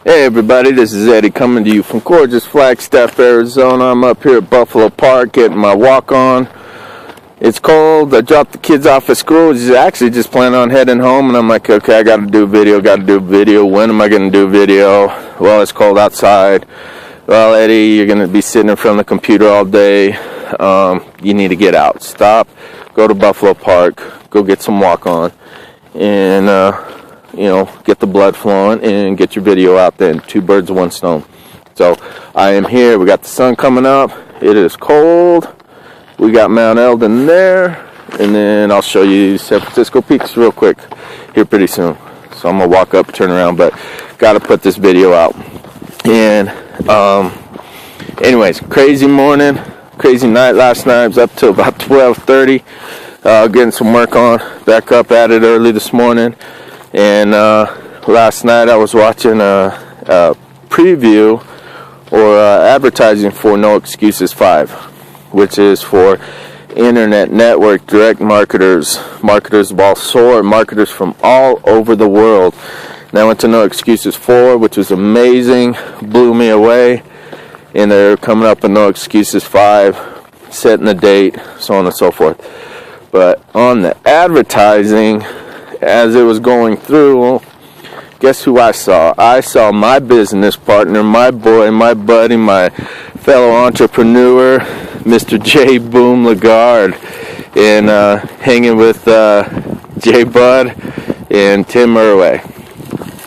Hey everybody, this is Eddie coming to you from gorgeous Flagstaff, Arizona. I'm up here at Buffalo Park getting my walk on. It's cold. I dropped the kids off at school. He's actually just planning on heading home, and I'm like, okay, I gotta do video. When am I gonna do video? Well, it's cold outside. Well, Eddie, you're gonna be sitting in front of the computer all day. You need to get out. Stop, go to Buffalo Park, go get some walk on, and get the blood flowing and get your video out then. Two birds with one stone. So I am here. We got the sun coming up. It is cold. We got Mount Eldon there. And then I'll show you San Francisco Peaks real quick here pretty soon. So I'm going to walk up, turn around, but got to put this video out. And anyways, crazy morning, crazy night last night. I was up till about 12:30 getting some work on. Back up at it early this morning. And last night I was watching a preview or advertising for No Excuses 5, which is for internet network direct marketers of all sort, marketers from all over the world. And I went to No Excuses 4, which was amazing, blew me away. And they're coming up with No Excuses 5, setting the date, so on and so forth. But on the advertising, as it was going through, guess who I saw? I saw my business partner, my boy, my buddy, my fellow entrepreneur, Mr. J-Boom Legaard, and hanging with J-Bud and Tim Irway.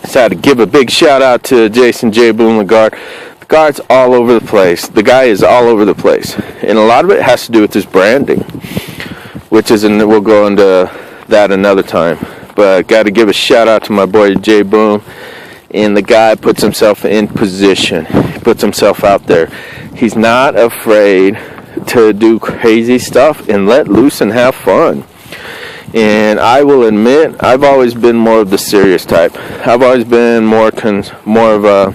So I had to give a big shout out to Jason J-Boom Legaard. The guy's all over the place. The guy is all over the place. And a lot of it has to do with his branding, which is, and we'll go into that another time. But got to give a shout out to my boy J-Boom, and the guy puts himself in position. He puts himself out there. He's not afraid to do crazy stuff and let loose and have fun. And I will admit, I've always been more of the serious type. I've always been more of a,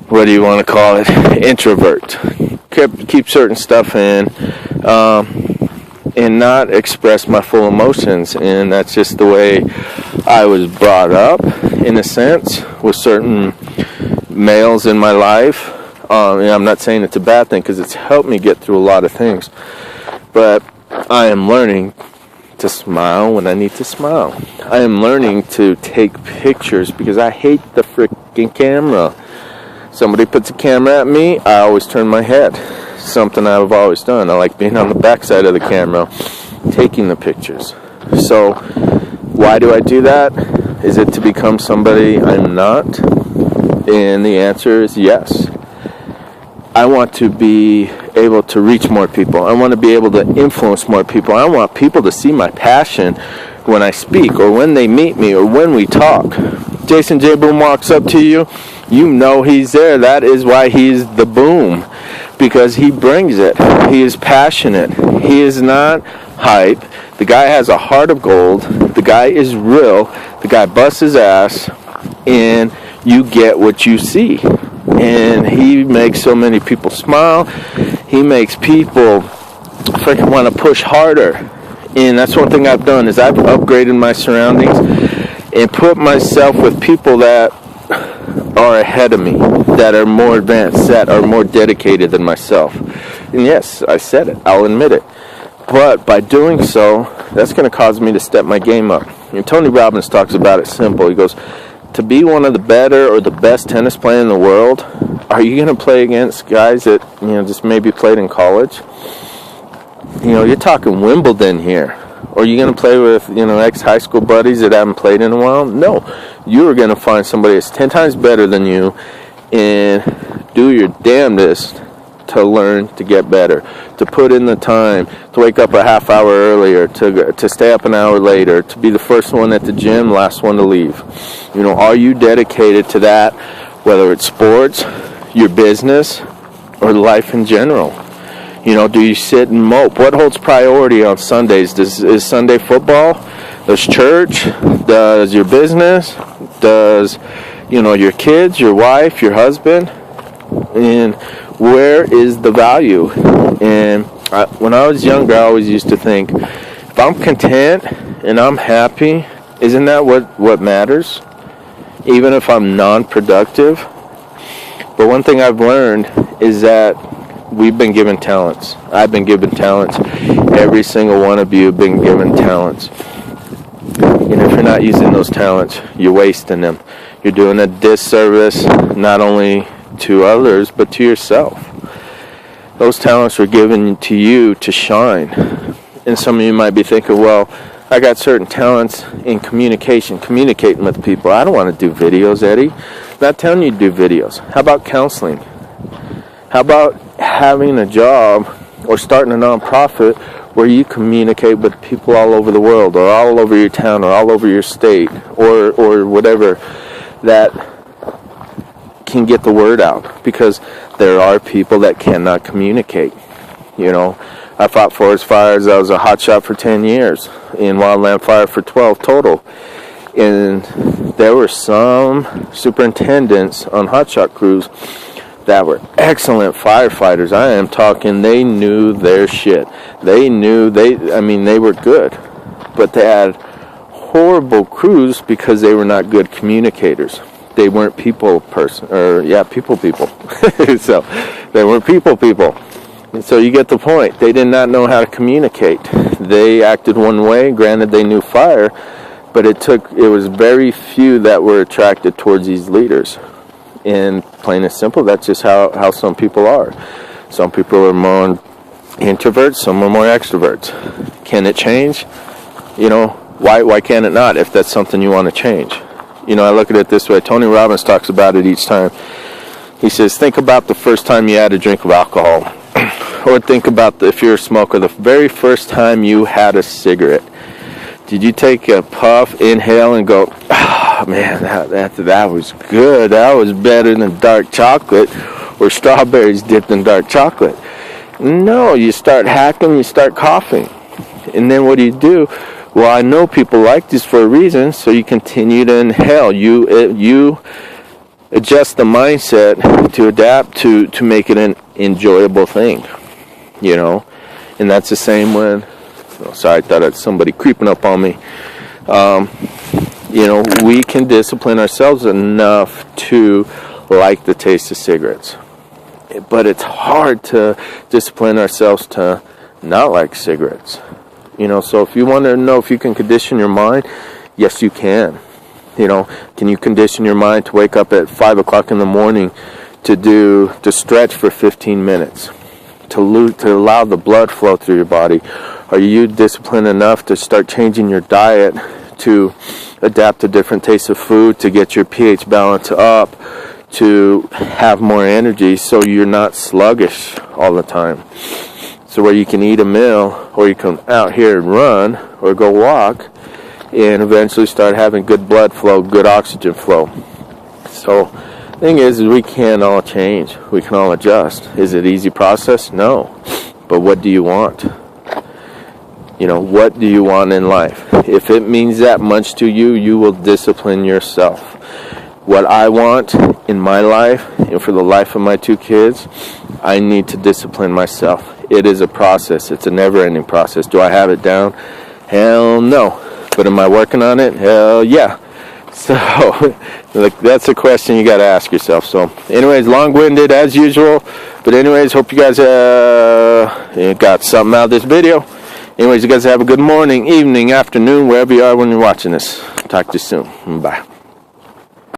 what do you want to call it, introvert. Keep certain stuff in. And not express my full emotions, and that's just the way I was brought up, in a sense, with certain males in my life. And I'm not saying it's a bad thing, because it's helped me get through a lot of things, but I am learning to smile when I need to smile. I am learning to take pictures, because I hate the freaking camera. Somebody puts a camera at me, I always turn my head. Something I've always done. I like being on the back side of the camera, taking the pictures. So, why do I do that? Is it to become somebody I'm not? And the answer is yes. I want to be able to reach more people. I want to be able to influence more people. I want people to see my passion when I speak, or when they meet me, or when we talk. Jason J-Boom walks up to you, you know he's there. That is why he's the boom. Because he brings it. He is passionate. He is not hype. The guy has a heart of gold. The guy is real. The guy busts his ass, and you get what you see. And he makes so many people smile. He makes people freaking want to push harder. And that's one thing I've done, is I've upgraded my surroundings and put myself with people that are ahead of me, that are more advanced, that are more dedicated than myself. And yes, I said it, I'll admit it. But by doing so, that's going to cause me to step my game up. And Tony Robbins talks about it simple. He goes, to be one of the better or the best tennis player in the world, are you going to play against guys that, just maybe played in college? You're talking Wimbledon here. Or are you going to play with, ex-high school buddies that haven't played in a while? No. You're going to find somebody that's 10 times better than you and do your damnedest to learn to get better, to put in the time, to wake up a half hour earlier, to stay up an hour later, to be the first one at the gym, last one to leave. Are you dedicated to that, whether it's sports, your business, or life in general? Do you sit and mope? What holds priority on Sundays? Is Sunday football? Does church? Does your business? Does, your kids, your wife, your husband? And where is the value? And when I was younger, I always used to think, if I'm content and I'm happy, isn't that what matters? even if I'm non-productive. But one thing I've learned is that we've been given talents. I've been given talents. Every single one of you have been given talents. And if you're not using those talents, you're wasting them. You're doing a disservice not only to others, but to yourself. Those talents were given to you to shine. And some of you might be thinking, well, I got certain talents in communicating with people. I don't want to do videos, Eddie. I'm not telling you to do videos. How about counseling? How about having a job or starting a nonprofit where you communicate with people all over the world, or all over your town, or all over your state, or whatever, that can get the word out? Because there are people that cannot communicate. You know, I fought forest fires. I was a hot shot for 10 years, in wildland fire for 12 total. And there were some superintendents on hotshot crews that were excellent firefighters. I am talking, they knew their shit. They were good. But they had horrible crews because they were not good communicators. They weren't people. So they weren't people. And so you get the point. They did not know how to communicate. They acted one way. Granted, they knew fire, but it was very few that were attracted towards these leaders. And plain and simple, that's just how some people are. Some people are more introverts, some are more extroverts. Can it change? You know, why can it not if that's something you want to change? You know, I look at it this way. Tony Robbins talks about it each time. He says, think about the first time you had a drink of alcohol. Or think about, if you're a smoker, the very first time you had a cigarette. Did you take a puff, inhale, and go, oh, man, that was good. That was better than dark chocolate or strawberries dipped in dark chocolate? No, you start hacking, you start coughing. And then what do? Well, I know people like this for a reason, so you continue to inhale. You adjust the mindset to adapt to make it an enjoyable thing, you know. And that's the same when, sorry, I thought somebody creeping up on me. You know, we can discipline ourselves enough to like the taste of cigarettes. But it's hard to discipline ourselves to not like cigarettes. You know, so if you want to know if you can condition your mind, yes, you can. You know, can you condition your mind to wake up at 5 o'clock in the morning to stretch for 15 minutes, to allow the blood flow through your body? Are you disciplined enough to start changing your diet to adapt to different tastes of food, to get your pH balance up, to have more energy so you're not sluggish all the time? So where you can eat a meal, or you can out here and run, or go walk, and eventually start having good blood flow, good oxygen flow. So the thing is we can all change. We can all adjust. Is it an easy process? No. But what do you want? You know, what do you want in life? If it means that much to you, you will discipline yourself. What I want in my life, and for the life of my 2 kids, I need to discipline myself. It is a process. It's a never-ending process. Do I have it down? Hell no. But am I working on it? Hell yeah. So, that's a question you got to ask yourself. So, anyways, long-winded as usual. But anyways, hope you guys got something out of this video. Anyways, you guys have a good morning, evening, afternoon, wherever you are when you're watching this. Talk to you soon. Bye.